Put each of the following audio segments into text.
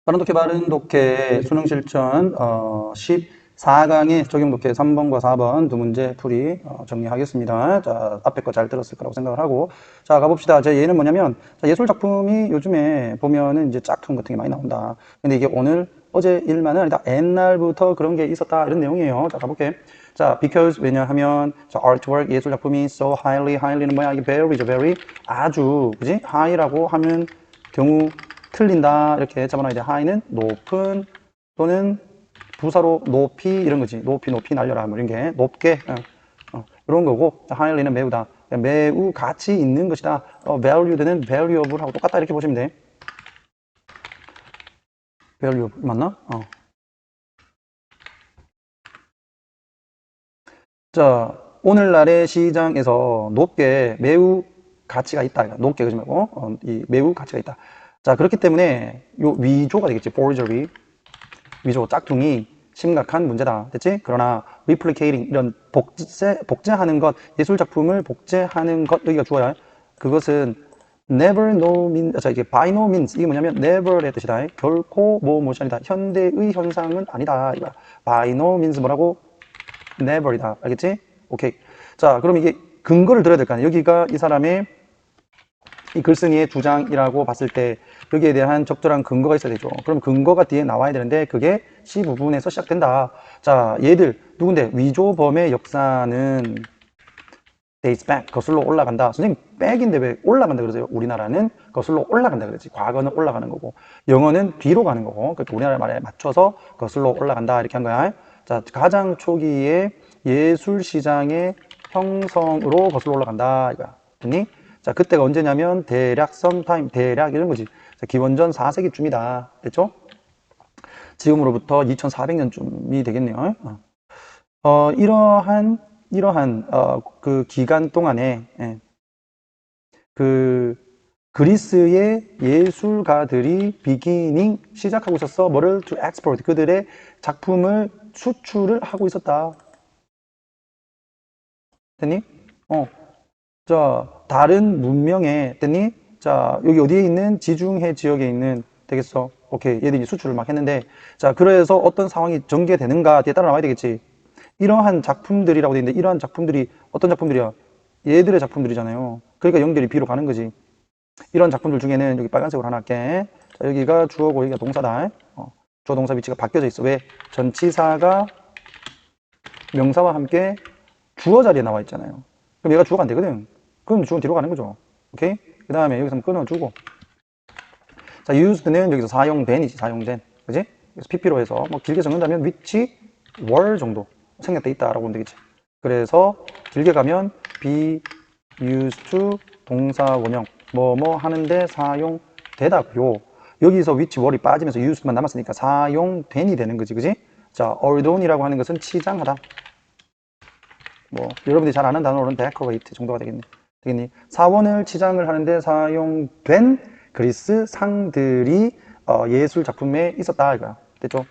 빠른 독해 바른 독해 수능 실전 14강의 적용 독해 3번과 4번 두 문제 풀이 정리하겠습니다. 자, 앞에 거 잘 들었을 거라고 생각을 하고 자, 가봅시다. 제 얘는 뭐냐면 자, 예술 작품이 요즘에 보면은 이제 짝퉁 같은 게 많이 나온다. 근데 이게 오늘 어제 일만은 아니다. 옛날부터 그런 게 있었다. 이런 내용이에요. 자, 가볼게. 자, because 왜냐하면 자, artwork 예술 작품이 so highly는 뭐야? 이게 very죠, very 아주 그지? high라고 하면 경우 틀린다 이렇게 잡아놔야 돼. high는 높은 또는 부사로 높이 이런 거지. 높이 날려라 뭐 이런 게 높게 이런 거고 highly는 매우다. 매우 가치 있는 것이다. valued는 valuable 하고 똑같다 이렇게 보시면 돼. valuable 맞나? 자, 오늘날의 시장에서 높게 매우 가치가 있다. 높게 그러지 말고 이 매우 가치가 있다. 자, 그렇기 때문에 요 위조가 되겠지. forgery. 위조, 짝퉁이 심각한 문제다. 됐지? 그러나 replicating 이런 복제하는 것, 예술 작품을 복제하는 것 여기가 주어야. 그것은 never no means, 자, 이게 by no means 이게 뭐냐면 never의 뜻이다. 결코 무엇이 아니다. 현대의 현상은 아니다. 이거야. by no means 뭐라고? never이다. 알겠지? 오케이. 자, 그럼 이게 근거를 들어야 될 거 아니야. 여기가 이 사람의 이 글쓴이의 주장이라고 봤을 때 여기에 대한 적절한 근거가 있어야 되죠. 그럼 근거가 뒤에 나와야 되는데 그게 C 부분에서 시작된다. 자, 얘들 누군데? 위조범의 역사는 dates back, 거슬러 올라간다. 선생님, back인데 왜 올라간다 그러세요? 우리나라는 거슬러 올라간다 그러지. 과거는 올라가는 거고 영어는 뒤로 가는 거고 그러니까 우리나라 말에 맞춰서 거슬러 올라간다 이렇게 한 거야. 자, 가장 초기의 예술 시장의 형성으로 거슬러 올라간다 이거야. 됐니? 자, 그때가 언제냐면 대략 sometime, 대략 이런 거지. 자, 기원전 4세기쯤이다. 됐죠? 지금으로부터 2400년쯤이 되겠네요. 이러한 그 기간 동안에 그 그리스의 예술가들이 비기닝 시작하고 있었어. 뭐를 to export 그들의 작품을 수출을 하고 있었다. 됐니? 자, 다른 문명에 됐니? 자, 여기 어디에 있는 지중해 지역에 있는 되겠어. 오케이. 얘들이 수출을 막 했는데 자, 그래서 어떤 상황이 전개되는가 뒤에 따라 나와야 되겠지. 이러한 작품들이라고 되어 있는데 이러한 작품들이 어떤 작품들이야? 얘들의 작품들이잖아요. 그러니까 연결이 B로 가는 거지. 이런 작품들 중에는 여기 빨간색으로 하나 할게. 자, 여기가 주어고 여기가 동사다. 주어 동사 위치가 바뀌어져 있어. 왜? 전치사가 명사와 함께 주어 자리에 나와 있잖아요. 그럼 얘가 주어가 안 되거든. 그럼 주어는 뒤로 가는 거죠. 오케이? 그 다음에 여기서 끊어주고. 자, used는 여기서 사용된이지, 사용된. 그지? 그래서 PP로 해서 뭐 길게 적는다면 which were 정도 생략돼 있다라고 보면 되겠지. 그래서 길게 가면 be used to 동사 원형 뭐뭐 하는데 사용되다고요. 여기서 which were이 빠지면서 used만 남았으니까 사용된이 되는 거지, 그지? 자, adorn이라고 하는 것은 치장하다. 뭐 여러분들이 잘 아는 단어로는 decorate 정도가 되겠니? 사원을 치장을 하는데 사용된 그리스 상들이 예술 작품에 있었다 이거야. 됐죠?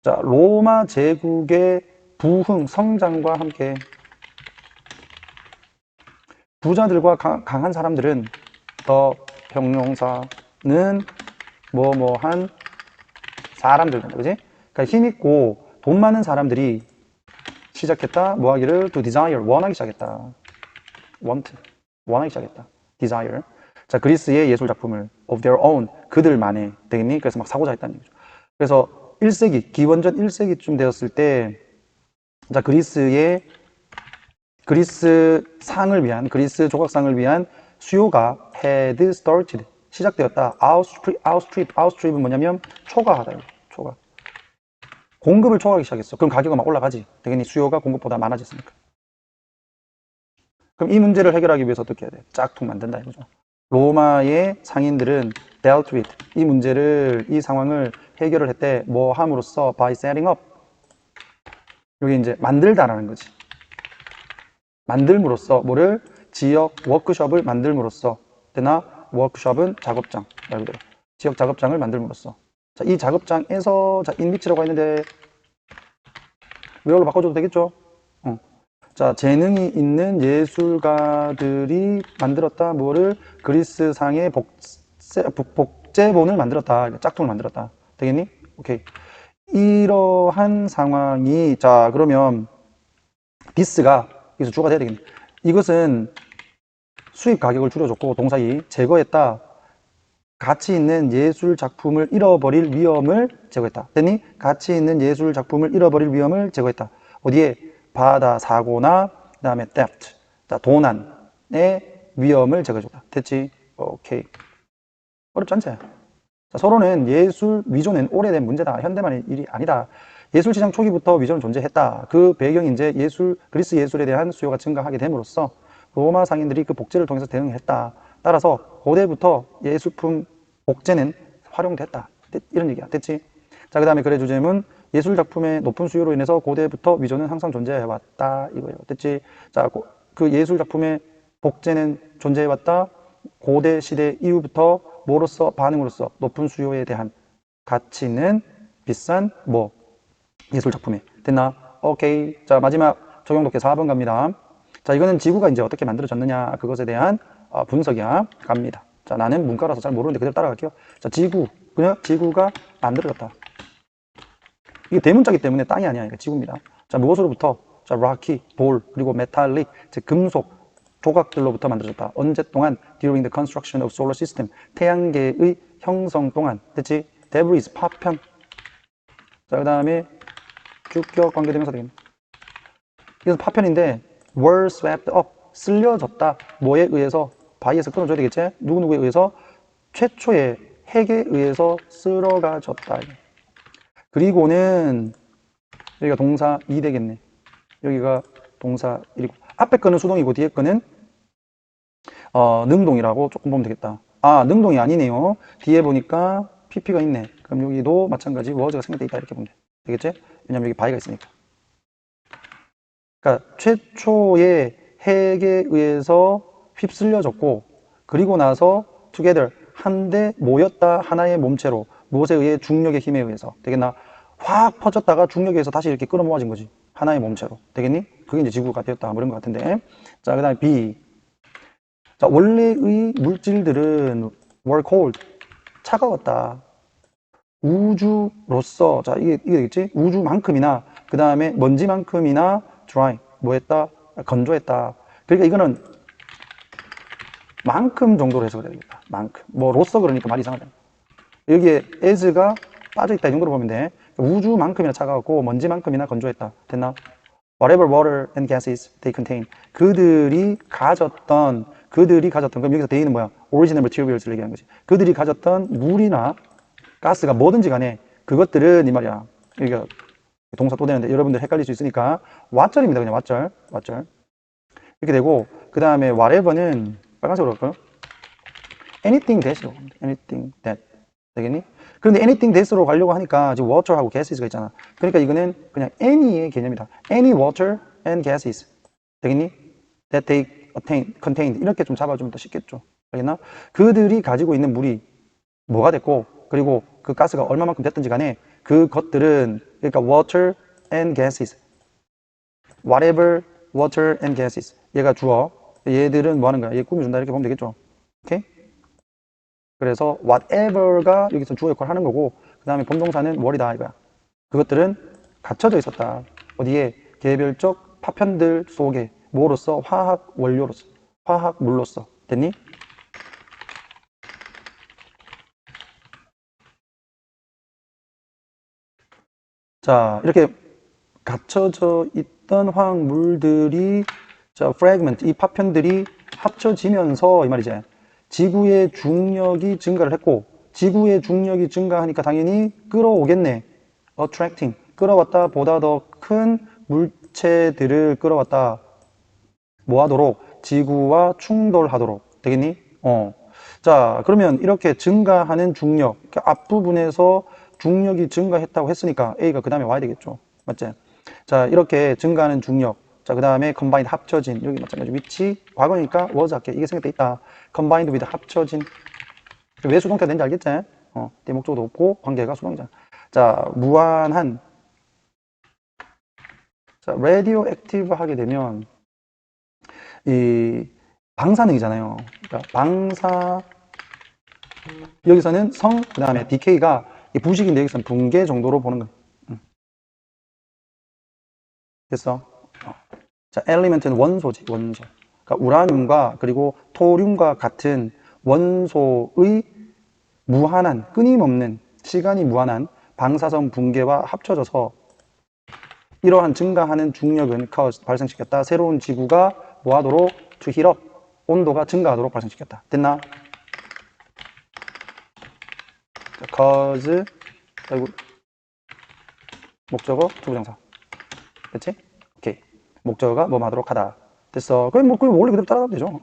자, 로마 제국의 부흥, 성장과 함께 부자들과 강한 사람들은 더 형용사는 뭐뭐한 사람들, 그지? 그러니까 힘있고 돈 많은 사람들이 시작했다. 뭐 하기를 to desire, 원하기 시작했다. 원하기 시작했다. desire. 자, 그리스의 예술 작품을 of their own, 그들만의 되겠니? 그래서 막 사고자 했다는 얘기죠. 그래서 1세기, 기원전 1세기쯤 되었을 때, 자, 그리스 상을 위한, 그리스 조각상을 위한 수요가 had started, 시작되었다. outstrip은 뭐냐면 초과하다. 초과. 공급을 초과하기 시작했어. 그럼 가격은 막 올라가지. 되겠니? 수요가 공급보다 많아졌으니까. 그럼 이 문제를 해결하기 위해서 어떻게 해야 돼? 짝퉁 만든다 이거죠. 로마의 상인들은 dealt with 이 문제를, 이 상황을 해결을 했대. 뭐 함으로써 by setting up. 여기 이제 만들다라는 거지. 만들므로써 뭐를? 지역 워크숍을 만들므로써. 되나? 워크숍은 작업장. 말 그대로. 지역 작업장을 만들므로써. 자, 이 작업장에서 자, 인비치라고 했는데 외워로 바꿔줘도 되겠죠? 자, 재능이 있는 예술가들이 만들었다. 뭐를? 그리스상의 복제본을 만들었다. 짝퉁을 만들었다. 되겠니? 오케이. 이러한 상황이, 자, 그러면 디스가 여기서 주가 돼야 되겠네. 이것은 수입 가격을 줄여줬고, 동사 2, 제거했다. 가치 있는 예술 작품을 잃어버릴 위험을 제거했다. 됐니? 가치 있는 예술 작품을 잃어버릴 위험을 제거했다. 어디에? 바다 사고나 그 다음에 theft, 도난의 위험을 제거해줬다. 됐지? 오케이. 어렵지 않지? 자, 서로는 예술 위조는 오래된 문제다. 현대만의 일이 아니다. 예술 시장 초기부터 위조는 존재했다. 그 배경이 이제 그리스 예술에 대한 수요가 증가하게 됨으로써 로마 상인들이 그 복제를 통해서 대응했다. 따라서 고대부터 예술품 복제는 활용됐다. 이런 얘기야. 됐지? 자, 그 다음에 글의 주제문 예술 작품의 높은 수요로 인해서 고대부터 위조는 항상 존재해왔다. 이거예요. 됐지? 자, 그 예술 작품의 복제는 존재해왔다. 고대 시대 이후부터 뭐로서? 반응으로서 높은 수요에 대한 가치는 비싼 예술 작품에. 됐나? 오케이. 자, 마지막 적용 독해 4번 갑니다. 자, 이거는 지구가 이제 어떻게 만들어졌느냐 그것에 대한 분석이야. 갑니다. 자, 나는 문과라서 잘 모르는데 그대로 따라갈게요. 자, 그냥 지구가 만들어졌다. 이게 대문자기 때문에 땅이 아니야. 이게 지구입니다. 자, 무엇으로부터? 자, rocky, 볼, 그리고 metallic, 즉 금속 조각들로부터 만들어졌다. 언제 동안? During the construction of solar system. 태양계의 형성 동안. 됐지? debris, 파편. 자, 그 다음에 주격 관계대명사 되겠네. 이것은 파편인데 were swept up. 쓸려졌다. 뭐에 의해서? 바위에서 끊어줘야 되겠지? 누구누구에 의해서? 최초의 핵에 의해서 쓸어가졌다. 그리고는 여기가 동사 2 되겠네. 여기가 동사 1이고 앞에 거는 수동이고 뒤에 거는 능동이라고 조금 보면 되겠다. 아, 능동이 아니네요. 뒤에 보니까 PP가 있네. 그럼 여기도 마찬가지 워즈가 생략돼 있다 이렇게 보면 되겠지? 왜냐면 여기 바위가 있으니까. 그러니까 최초의 핵에 의해서 휩쓸려졌고 그리고 나서 together 한데 모였다 하나의 몸체로 무엇에 의해? 중력의 힘에 의해서. 되겠나? 확 퍼졌다가 중력에 의해서 다시 이렇게 끌어모아진 거지. 하나의 몸체로. 되겠니? 그게 이제 지구가 되었다. 뭐 이런 것 같은데. 자, 그 다음에 B. 자, 원래의 물질들은 were cold. 차가웠다. 우주로서. 자, 이게 되겠지? 우주만큼이나, 그 다음에 먼지만큼이나 dry. 뭐 했다? 건조했다. 그러니까 이거는 만큼 정도로 해석을 해야 되겠다. 만큼. 로서 그러니까 말이 이상하잖아. 여기에 as가 빠져있다. 이 정도로 보면 돼. 우주만큼이나 차가웠고 먼지만큼이나 건조했다. 됐나? Whatever water and gases they contain. 그들이 가졌던 그럼 여기서 they는 뭐야? Original materials를 얘기하는 거지. 그들이 가졌던 물이나 가스가 뭐든지 간에 그것들은 이 말이야. 여기가 동사 또 되는데 여러분들 헷갈릴 수 있으니까 what절입니다. 그냥 what절. 이렇게 되고 그 다음에 whatever는 빨간색으로 할까요? anything that으로 anything that. 되겠니? 그런데 anything that으로 가려고 하니까 지금 water하고 gases가 있잖아. 그러니까 이거는 그냥 any의 개념이다. any water and gases. 되겠니? that they contained. 이렇게 좀 잡아주면 더 쉽겠죠. 알겠나? 그들이 가지고 있는 물이 뭐가 됐고, 그리고 그 가스가 얼마만큼 됐든지 간에 그것들은, 그러니까 water and gases. whatever water and gases. 얘가 주어. 얘들은 뭐 하는 거야? 얘 꾸며준다. 이렇게 보면 되겠죠. 오케이? 그래서 whatever가 여기서 주어 역할을 하는 거고 그 다음에 본동사는 where이다 이거야. 그것들은 갇혀져 있었다. 어디에? 개별적 파편들 속에 뭐로서? 화학 원료로서, 화학물로서. 됐니? 자, 이렇게 갇혀져 있던 화학물들이 자, fragment, 이 파편들이 합쳐지면서 이 말이지. 지구의 중력이 증가를 했고 지구의 중력이 증가하니까 당연히 끌어오겠네. attracting, 끌어왔다. 보다 더 큰 물체들을 끌어왔다. 뭐 하도록? 지구와 충돌하도록. 되겠니? 자, 그러면 이렇게 증가하는 중력, 앞부분에서 중력이 증가했다고 했으니까 A가 그 다음에 와야 되겠죠. 맞지? 자, 이렇게 증가하는 중력. 자, 그 다음에 combined, 합쳐진. 여기 마찬가지. 위치, 과거니까 was 할게. 이게 생각돼 있다. combined with, 합쳐진. 왜 수동태가 되는지 알겠지? 내 목적어도 없고 관계가 수동이잖아. 자, 무한한. 자, radioactive 하게 되면 이 방사능이잖아요. 그러니까 여기서는 성, 그 다음에 디케이가 부식인데 여기서는 붕괴 정도로 보는 거. 됐어? 자, 엘리멘트는 원소지, 원소. 그러니까 우라늄과 그리고 토륨과 같은 원소의 무한한, 끊임없는, 시간이 무한한 방사선 붕괴와 합쳐져서 이러한 증가하는 중력은 발생시켰다. 새로운 지구가 뭐하도록 to heat up, 온도가 증가하도록 발생시켰다. 됐나? 자, cause, 아이고, 목적어, 투부정사. 됐지? 오케이. 목적어가 뭐 하도록 하다. 됐어. 그럼 뭐, 그럼 원래 그대로 따라가면 되죠.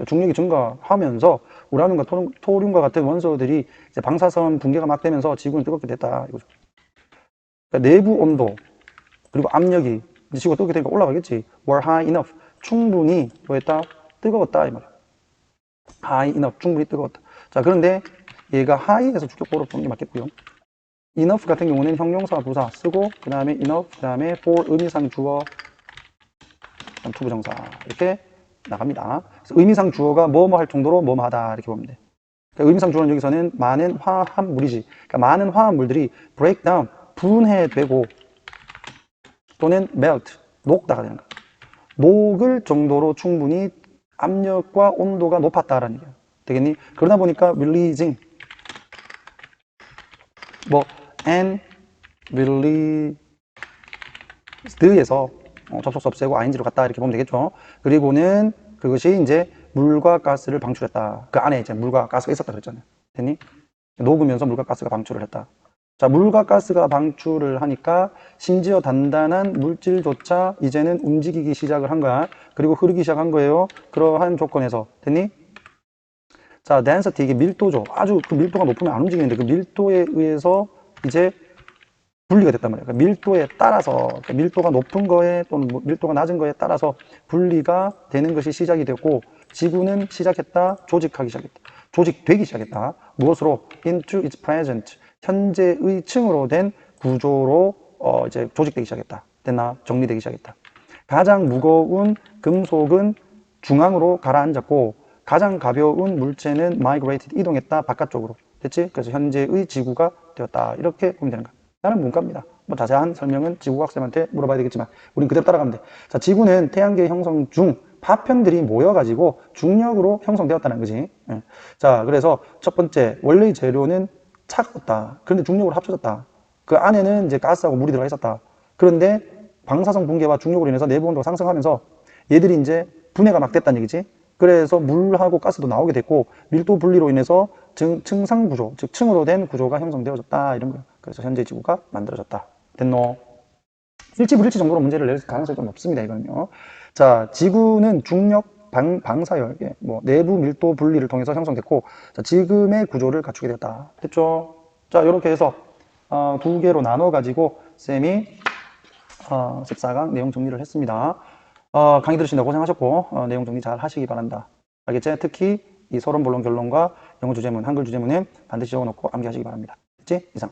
중력이 증가하면서 우라늄과 토륨과 같은 원소들이 이제 방사선 붕괴가 막 되면서 지구는 뜨겁게 됐다. 이거죠. 그러니까 내부 온도, 그리고 압력이 이제 지구가 뜨겁게 되니까 올라가겠지. were high enough. 충분히 뭐했다? 뜨거웠다. 이 말이야. high enough. 충분히 뜨거웠다. 자, 그런데 얘가 high에서 주격보로 보는 게 맞겠고요. enough 같은 경우는 형용사 부사 쓰고 그 다음에 enough, 그 다음에 for 의미상 주어, 투부정사 이렇게 나갑니다. 그래서 의미상 주어가 뭐뭐 할 정도로 뭐뭐 하다 이렇게 보면 돼. 그러니까 의미상 주어는 여기서는 많은 화합물이지. 그러니까 많은 화합물들이 break down, 분해되고 또는 melt, 녹다가 되는 거야. 녹을 정도로 충분히 압력과 온도가 높았다라는 얘기야. 되겠니? 그러다 보니까 releasing, 뭐 and released에서 접속사 없애고 ing로 갔다 이렇게 보면 되겠죠. 그리고는 그것이 이제 물과 가스를 방출했다. 그 안에 이제 물과 가스가 있었다 그랬잖아요. 됐니? 녹으면서 물과 가스가 방출을 했다. 자, 물과 가스가 방출을 하니까 심지어 단단한 물질조차 이제는 움직이기 시작을 한 거야. 그리고 흐르기 시작한 거예요. 그러한 조건에서. 됐니? 자, density, 이게 밀도죠. 아주 그 밀도가 높으면 안 움직이는데 그 밀도에 의해서 이제 분리가 됐단 말이에요. 그러니까 밀도에 따라서, 그러니까 밀도가 높은 거에 또는 밀도가 낮은 거에 따라서 분리가 되는 것이 시작이 되고 지구는 시작했다, 조직하기 시작했다. 조직되기 시작했다. 무엇으로? into its present. 현재의 층으로 된 구조로 이제 조직되기 시작했다. 됐나? 정리되기 시작했다. 가장 무거운 금속은 중앙으로 가라앉았고 가장 가벼운 물체는 migrated, 이동했다, 바깥쪽으로. 됐지? 그래서 현재의 지구가 되었다. 이렇게 보면 되는 거야. 나는 문과입니다. 뭐 자세한 설명은 지구과학쌤한테 물어봐야 되겠지만 우린 그대로 따라가면 돼. 자, 지구는 태양계 형성 중 파편들이 모여가지고 중력으로 형성되었다는 거지. 자, 그래서 첫 번째, 원래의 재료는 차가웠다. 그런데 중력으로 합쳐졌다. 그 안에는 이제 가스하고 물이 들어가 있었다. 그런데 방사성 붕괴와 중력으로 인해서 내부 온도가 상승하면서 얘들이 이제 분해가 막 됐다는 얘기지. 그래서 물하고 가스도 나오게 됐고 밀도 분리로 인해서 층상 구조, 즉 층으로 된 구조가 형성되어졌다. 이런 거예요. 그래서 현재 지구가 만들어졌다. 됐노? 일치불일치 정도로 문제를 낼 가능성이 좀 높습니다. 이거는요. 자, 지구는 중력 방사열, 뭐 내부 밀도 분리를 통해서 형성됐고, 자, 지금의 구조를 갖추게 되었다. 됐죠? 자, 이렇게 해서 두 개로 나눠 가지고 쌤이 14강 내용 정리를 했습니다. 강의 들으신다고 고생하셨고 내용 정리 잘 하시기 바랍니다. 알겠지? 특히 이 서론, 본론, 결론과 영어 주제문, 한글 주제문은 반드시 적어놓고 암기하시기 바랍니다. 됐지? 이상.